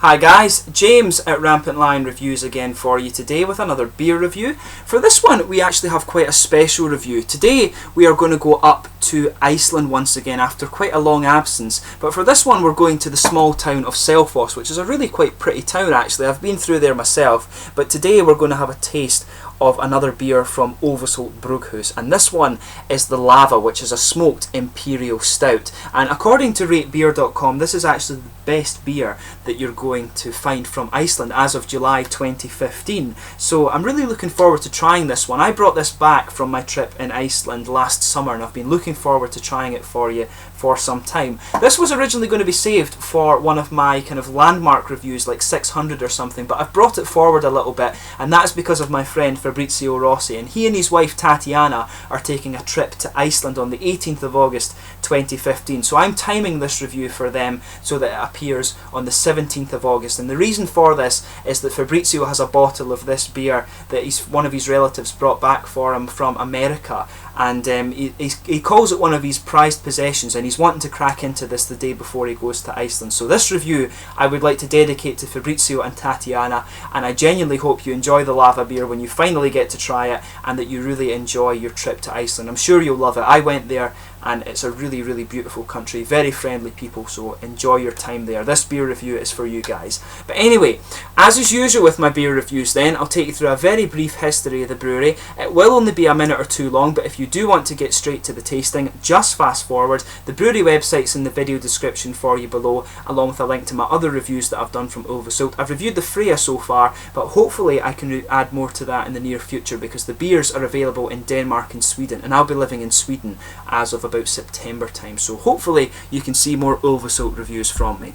Hi guys, James at Rampant Lion Reviews again for you today with another beer review. For this one we actually have quite a special review. Today we are going to go up to Iceland once again after quite a long absence, but for this one we're going to the small town of Selfoss, which is a really quite pretty town actually. I've been through there myself, but today we're going to have a taste of another beer from Ölvisholt Brugghús, and this one is the Lava, which is a smoked Imperial Stout, and according to ratebeer.com this is actually the best beer that you're going to find from Iceland as of July 2015. So I'm really looking forward to trying this one. I brought this back from my trip in Iceland last summer and I've been looking forward to trying it for you for some time. This was originally going to be saved for one of my kind of landmark reviews, like 600 or something, but I've brought it forward a little bit, and that's because of my friend Fabrizio Rossi, and he and his wife Tatiana are taking a trip to Iceland on the 18th of August 2015. So I'm timing this review for them so that it appears on the 17th of August, and the reason for this is that Fabrizio has a bottle of this beer that one of his relatives brought back for him from America, and he calls it one of his prized possessions, and he's wanting to crack into this the day before he goes to Iceland. So this review I would like to dedicate to Fabrizio and Tatiana, and I genuinely hope you enjoy the Lava beer when you finally get to try it, and that you really enjoy your trip to Iceland. I'm sure you'll love it. I went there and it's a really beautiful country, very friendly people, so enjoy your time there. This beer review is for you guys. But anyway, as is usual with my beer reviews then, I'll take you through a very brief history of the brewery. It will only be a minute or two long, but if you do want to get straight to the tasting, just fast forward. The brewery website's in the video description for you below, along with a link to my other reviews that I've done from Ölvisholt. I've reviewed the Freya so far, but hopefully I can add more to that in the near future, because the beers are available in Denmark and Sweden, and I'll be living in Sweden as of about September time, so hopefully you can see more Ölvisholt reviews from me.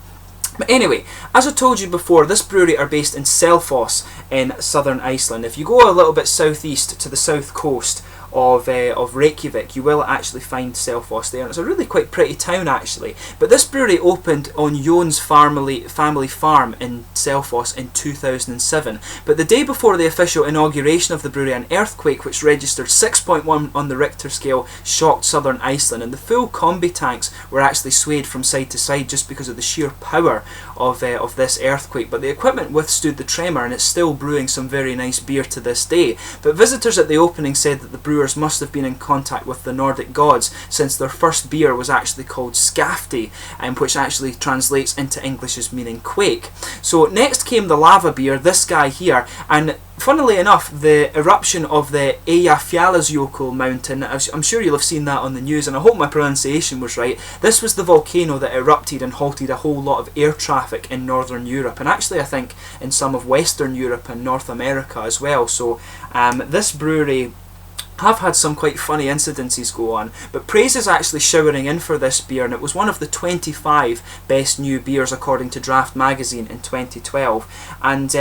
But anyway, as I told you before, this brewery are based in Selfoss in southern Iceland. If you go a little bit southeast to the south coast of Reykjavik, you will actually find Selfoss there, and it's a really quite pretty town actually. But this brewery opened on Jon's family farm in Selfoss in 2007, but the day before the official inauguration of the brewery, an earthquake which registered 6.1 on the Richter scale shocked southern Iceland, and the full combi tanks were actually swayed from side to side just because of the sheer power of this earthquake. But the equipment withstood the tremor, and it's still brewing some very nice beer to this day. But visitors at the opening said that the brewers must have been in contact with the Nordic gods, since their first beer was actually called Skafti, which actually translates into English as meaning quake. So next came the Lava beer, this guy here, and funnily enough, the eruption of the Eyjafjallajökull mountain, I'm sure you'll have seen that on the news, and I hope my pronunciation was right. This was the volcano that erupted and halted a whole lot of air traffic in Northern Europe, and actually I think in some of Western Europe and North America as well. So this brewery have had some quite funny incidences go on, but praise is actually showering in for this beer, and it was one of the 25 best new beers according to Draft Magazine in 2012, and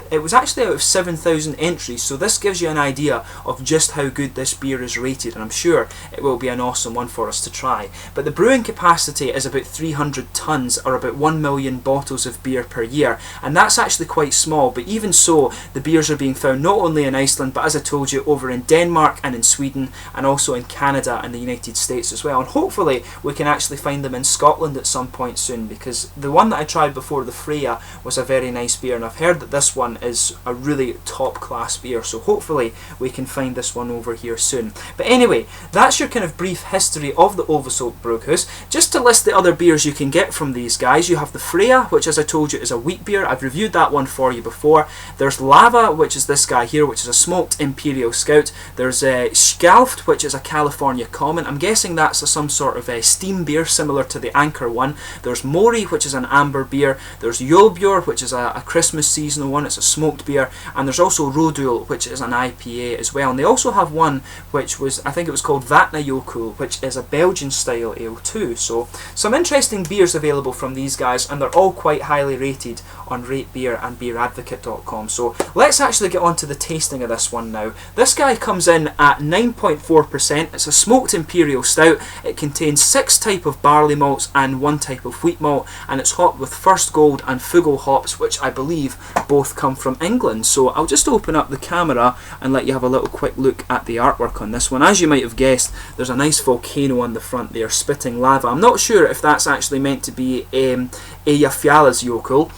it was actually out of 7,000 entries, so this gives you an idea of just how good this beer is rated, and I'm sure it will be an awesome one for us to try. But the brewing capacity is about 300 tonnes, or about 1 million bottles of beer per year, and that's actually quite small, but even so, the beers are being found not only in Iceland, but as I told you, over in Denmark and in Sweden, and also in Canada and the United States as well, and hopefully we can actually find them in Scotland at some point soon, because the one that I tried before, the Freya, was a very nice beer, and I've heard that this one is a really top class beer, so hopefully we can find this one over here soon. But anyway, that's your kind of brief history of the Ölvisholt Brugghús. Just to list the other beers you can get from these guys, you have the Freya, which as I told you is a wheat beer. I've reviewed that one for you before. There's Lava, which is this guy here, which is a smoked Imperial Stout. There's Skálft, which is a California Common. I'm guessing that's some sort of a steam beer similar to the Anchor one. There's Mori, which is an amber beer. There's Jólbjór, which is a Christmas seasonal one. It's a smoked beer. And there's also Ródul, which is an IPA as well. And they also have one which was, I think it was called Vatnajökull, which is a Belgian style ale too. So some interesting beers available from these guys, and they're all quite highly rated on RateBeer and BeerAdvocate.com. So let's actually get on to the tasting of this one now. This guy comes in at 9.4%. It's a smoked Imperial Stout. It contains 6 types of barley malts and 1 type of wheat malt, and it's hopped with First Gold and Fugel hops, which I believe both come from England. So I'll just open up the camera and let you have a little quick look at the artwork on this one. As you might have guessed, there's a nice volcano on the front there, spitting lava. I'm not sure if that's actually meant to be Eyjafjallajökull,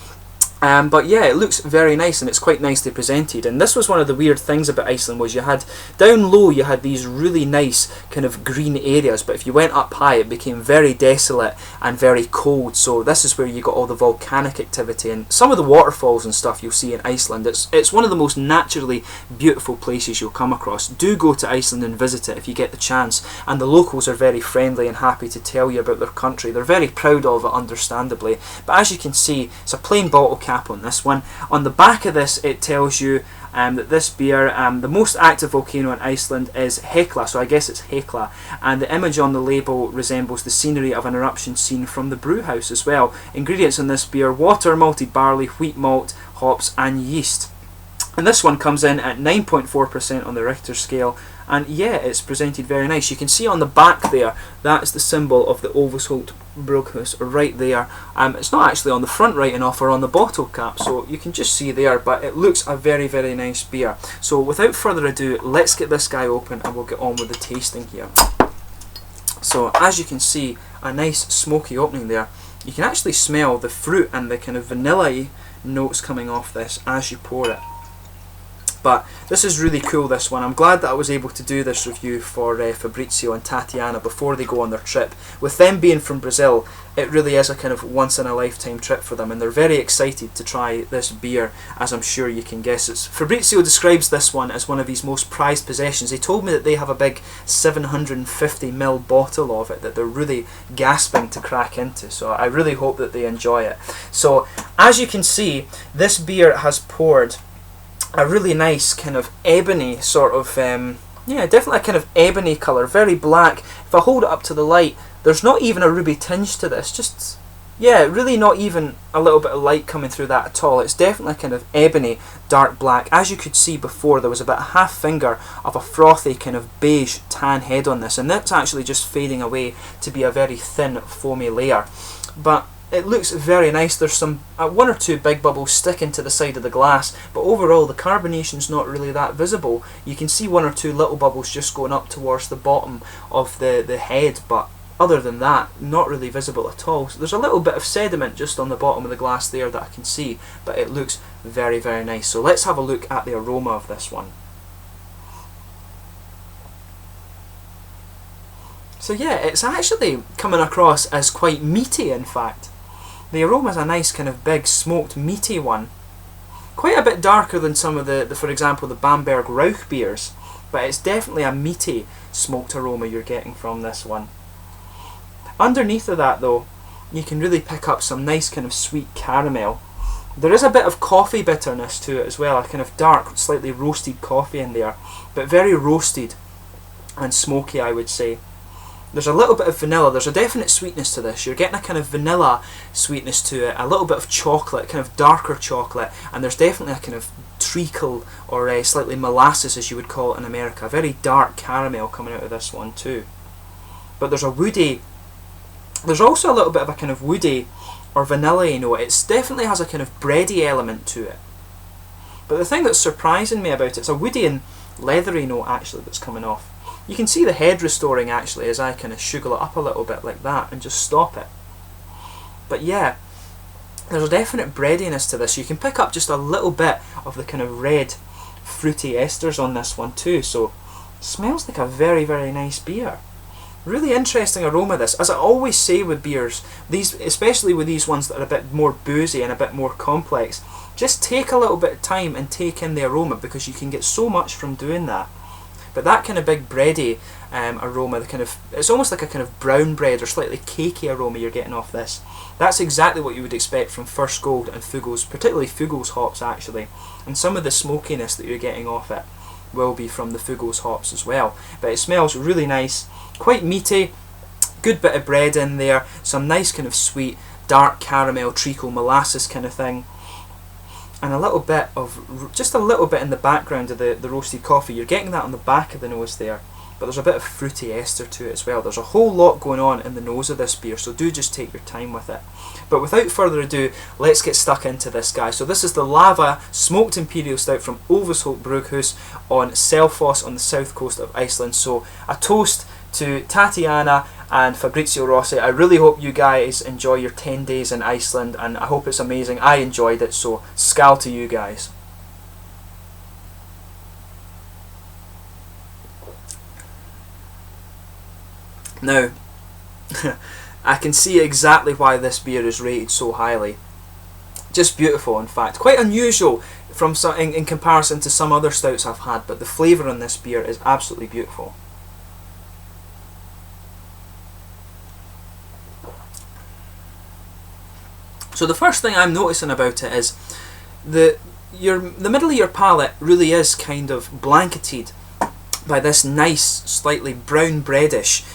But yeah, it looks very nice and it's quite nicely presented. And this was one of the weird things about Iceland, was you had down low you had these really nice kind of green areas, but if you went up high it became very desolate and very cold. So this is where you got all the volcanic activity and some of the waterfalls and stuff you'll see in Iceland. It's one of the most naturally beautiful places you'll come across. Do go to Iceland and visit it if you get the chance, and the locals are very friendly and happy to tell you about their country. They're very proud of it, understandably. But as you can see, it's a plain bottle cap on this one. On the back of this it tells you that this beer, the most active volcano in Iceland is Hekla, so I guess it's Hekla, and the image on the label resembles the scenery of an eruption scene from the brew house as well. Ingredients in this beer: water, malted barley, wheat malt, hops and yeast. And this one comes in at 9.4% on the Richter scale, and yeah, it's presented very nice. You can see on the back there, that's the symbol of the Ölvisholt Brugghús right there. It's not actually on the front right enough or on the bottle cap, so you can just see there, but it looks a very, very nice beer. So without further ado, let's get this guy open and we'll get on with the tasting here. So as you can see, a nice smoky opening there. You can actually smell the fruit and the kind of vanilla-y notes coming off this as you pour it. But this is really cool, this one. I'm glad that I was able to do this review for Fabrizio and Tatiana before they go on their trip. With them being from Brazil, it really is a kind of once-in-a-lifetime trip for them, and they're very excited to try this beer, as I'm sure you can guess. Fabrizio describes this one as one of his most prized possessions. He told me that they have a big 750ml bottle of it that they're really gasping to crack into, so I really hope that they enjoy it. So, as you can see, this beer has poured a really nice kind of ebony sort of, yeah, definitely a kind of ebony colour, very black. If I hold it up to the light, there's not even a ruby tinge to this, just, yeah, really not even a little bit of light coming through that at all. It's definitely a kind of ebony, dark black. As you could see before, there was about a half finger of a frothy kind of beige tan head on this, and that's actually just fading away to be a very thin foamy layer. But it looks very nice. There's some one or two big bubbles sticking to the side of the glass, but overall the carbonation's not really that visible. You can see one or two little bubbles just going up towards the bottom of the head, but other than that, not really visible at all. So there's a little bit of sediment just on the bottom of the glass there that I can see, but it looks very, very nice. So let's have a look at the aroma of this one. So yeah, it's actually coming across as quite meaty, in fact. The aroma is a nice kind of big smoked meaty one. Quite a bit darker than some of the for example, the Bamberg Rauch beers, but it's definitely a meaty smoked aroma you're getting from this one. Underneath of that though, you can really pick up some nice kind of sweet caramel. There is a bit of coffee bitterness to it as well, a kind of dark, slightly roasted coffee in there, but very roasted and smoky, I would say. There's a little bit of vanilla, there's a definite sweetness to this. You're getting a kind of vanilla sweetness to it, a little bit of chocolate, kind of darker chocolate, and there's definitely a kind of treacle or slightly molasses, as you would call it in America. Very dark caramel coming out of this one too. But there's a woody, there's also a little bit of a kind of woody or vanilla note. It definitely has a kind of bready element to it. But the thing that's surprising me about it's a woody and leathery note actually that's coming off. You can see the head restoring actually as I kind of sugar it up a little bit like that and just stop it. But yeah, there's a definite breadiness to this. You can pick up just a little bit of the kind of red fruity esters on this one too, so it smells like a very, very nice beer. Really interesting aroma this. As I always say with beers, these, especially with these ones that are a bit more boozy and a bit more complex, just take a little bit of time and take in the aroma, because you can get so much from doing that. But that kind of big bready aroma, the kind of, it's almost like a kind of brown bread or slightly cakey aroma you're getting off this. That's exactly what you would expect from First Gold and Fuggles, particularly Fuggles hops actually. And some of the smokiness that you're getting off it will be from the Fuggles hops as well. But it smells really nice, quite meaty, good bit of bread in there, some nice kind of sweet, dark caramel, treacle, molasses kind of thing. And a little bit of, just a little bit in the background of the roasted coffee. You're getting that on the back of the nose there, but there's a bit of fruity ester to it as well. There's a whole lot going on in the nose of this beer, so do just take your time with it. But without further ado, let's get stuck into this guy. So this is the Lava Smoked Imperial Stout from Ölvisholt Brugghús on Selfoss on the south coast of Iceland. So a toast to Tatiana and Fabrizio Rossi. I really hope you guys enjoy your 10 days in Iceland, and I hope it's amazing. I enjoyed it, so skål to you guys. Now, I can see exactly why this beer is rated so highly. Just beautiful, in fact. Quite unusual from in comparison to some other stouts I've had, but the flavour on this beer is absolutely beautiful. So the first thing I'm noticing about it is the middle of your palate really is kind of blanketed by this nice, slightly brown breadish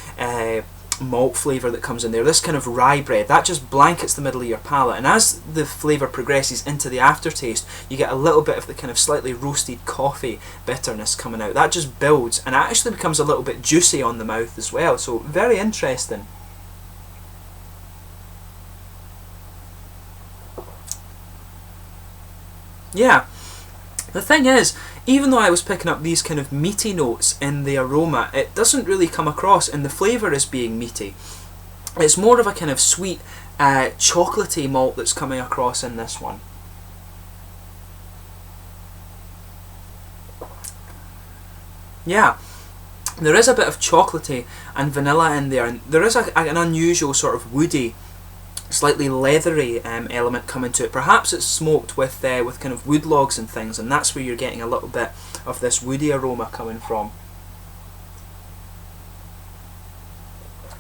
malt flavour that comes in there. This kind of rye bread, that just blankets the middle of your palate, and as the flavour progresses into the aftertaste, you get a little bit of the kind of slightly roasted coffee bitterness coming out. That just builds, and it actually becomes a little bit juicy on the mouth as well, so very interesting. Yeah, the thing is, even though I was picking up these kind of meaty notes in the aroma, it doesn't really come across in the flavour as being meaty. It's more of a kind of sweet, chocolatey malt that's coming across in this one. Yeah, there is a bit of chocolatey and vanilla in there, and there is an unusual sort of woody, slightly leathery element coming to it. Perhaps it's smoked with kind of wood logs and things, and that's where you're getting a little bit of this woody aroma coming from.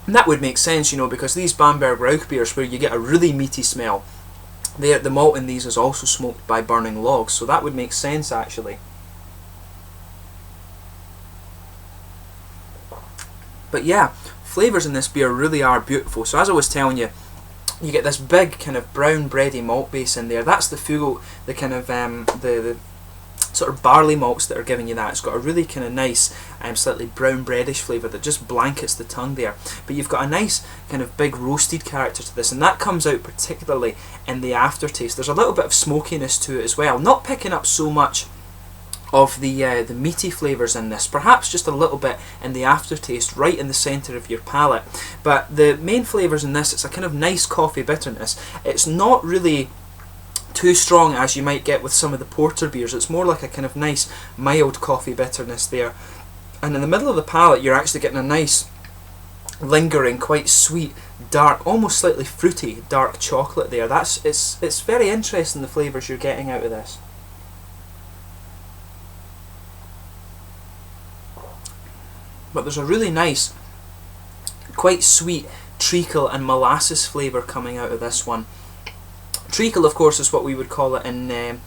And that would make sense, you know, because these Bamberg Rauch beers, where you get a really meaty smell, the malt in these is also smoked by burning logs, so that would make sense actually. But yeah, flavours in this beer really are beautiful. So as I was telling you, you get this big kind of brown bready malt base in there. That's the Fugl, the kind of the sort of barley malts that are giving you that. It's got a really kind of nice slightly brown breadish flavour that just blankets the tongue there. But you've got a nice kind of big roasted character to this, and that comes out particularly in the aftertaste. There's a little bit of smokiness to it as well. Not picking up so much of the meaty flavours in this, perhaps just a little bit in the aftertaste right in the centre of your palate, but the main flavours in this, it's a kind of nice coffee bitterness. It's not really too strong as you might get with some of the porter beers. It's more like a kind of nice mild coffee bitterness there, and in the middle of the palate you're actually getting a nice lingering, quite sweet, dark, almost slightly fruity dark chocolate there. It's very interesting, the flavours you're getting out of this. But there's a really nice, quite sweet treacle and molasses flavour coming out of this one. Treacle, of course, is what we would call it in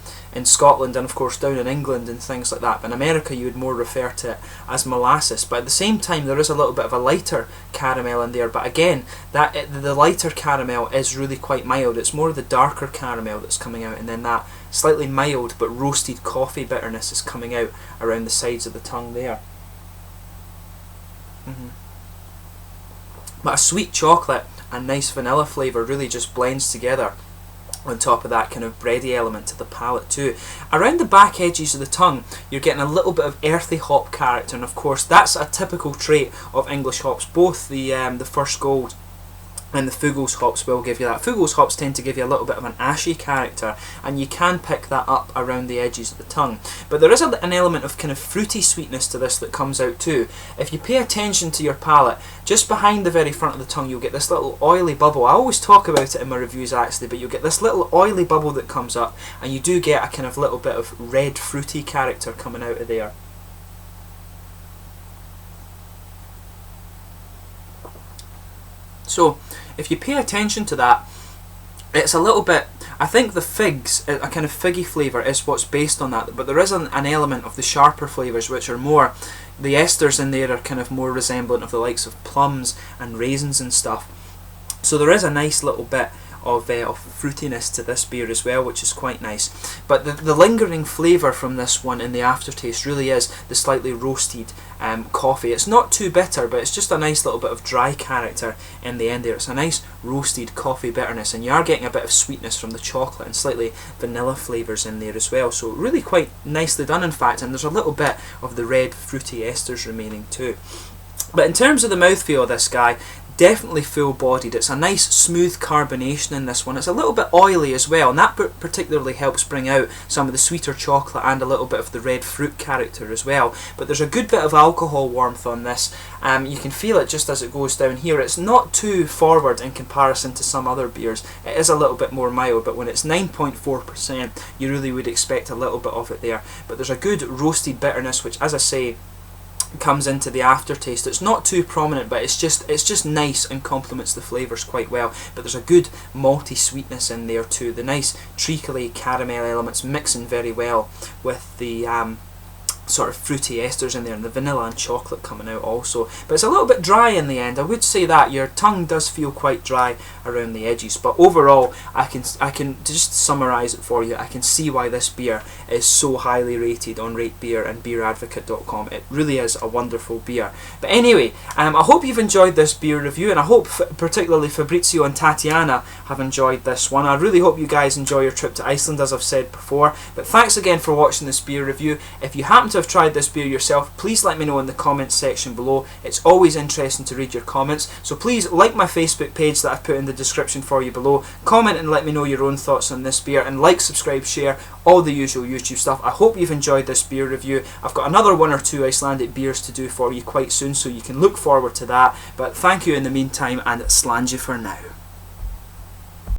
Scotland, and of course down in England and things like that. But in America you would more refer to it as molasses. But at the same time there is a little bit of a lighter caramel in there. But again, the lighter caramel is really quite mild. It's more the darker caramel that's coming out, and then that slightly mild but roasted coffee bitterness is coming out around the sides of the tongue there. But a sweet chocolate and nice vanilla flavour really just blends together on top of that kind of bready element to the palate too. Around the back edges of the tongue you're getting a little bit of earthy hop character, and of course that's a typical trait of English hops. Both the First Gold and the Fugl's hops will give you that. Fugl's hops tend to give you a little bit of an ashy character, and you can pick that up around the edges of the tongue. But there is an element of kind of fruity sweetness to this that comes out too. If you pay attention to your palate, just behind the very front of the tongue you'll get this little oily bubble. I always talk about it in my reviews actually, but you'll get this little oily bubble that comes up, and you do get a kind of little bit of red fruity character coming out of there. So if you pay attention to that, it's a little bit, I think the figs, a kind of figgy flavour is what's based on that, but there is an element of the sharper flavours which are more, the esters in there are kind of more resemblant of the likes of plums and raisins and stuff. So there is a nice little bit of fruitiness to this beer as well, which is quite nice. But the lingering flavour from this one in the aftertaste really is the slightly roasted coffee. It's not too bitter, but it's just a nice little bit of dry character in the end there. It's a nice roasted coffee bitterness, and you are getting a bit of sweetness from the chocolate and slightly vanilla flavours in there as well. So really quite nicely done in fact, and there's a little bit of the red fruity esters remaining too. But in terms of the mouthfeel of this guy, definitely full bodied. It's a nice smooth carbonation in this one. It's a little bit oily as well, and that particularly helps bring out some of the sweeter chocolate and a little bit of the red fruit character as well. But there's a good bit of alcohol warmth on this. You can feel it just as it goes down here. It's not too forward in comparison to some other beers. It is a little bit more mild, but when it's 9.4%, you really would expect a little bit of it there. But there's a good roasted bitterness, which, as I say, comes into the aftertaste. It's not too prominent, but it's just nice and complements the flavours quite well. But there's a good malty sweetness in there too. The nice treacly caramel elements mixing very well with the sort of fruity esters in there, and the vanilla and chocolate coming out also. But it's a little bit dry in the end. I would say that your tongue does feel quite dry around the edges, but overall I can just summarise it for you. I can see why this beer is so highly rated on Rate Beer and beeradvocate.com. It really is a wonderful beer. But anyway, I hope you've enjoyed this beer review, and I hope particularly Fabrizio and Tatiana have enjoyed this one. I really hope you guys enjoy your trip to Iceland, as I've said before. But thanks again for watching this beer review. If you happen to have tried this beer yourself, please let me know in the comments section below. It's always interesting to read your comments, so please like my Facebook page that I've put in the description for you below, comment and let me know your own thoughts on this beer, and like, subscribe, share, all the usual YouTube stuff. I hope you've enjoyed this beer review. I've got another 1 or 2 Icelandic beers to do for you quite soon, so you can look forward to that. But thank you in the meantime, and slàinte for now.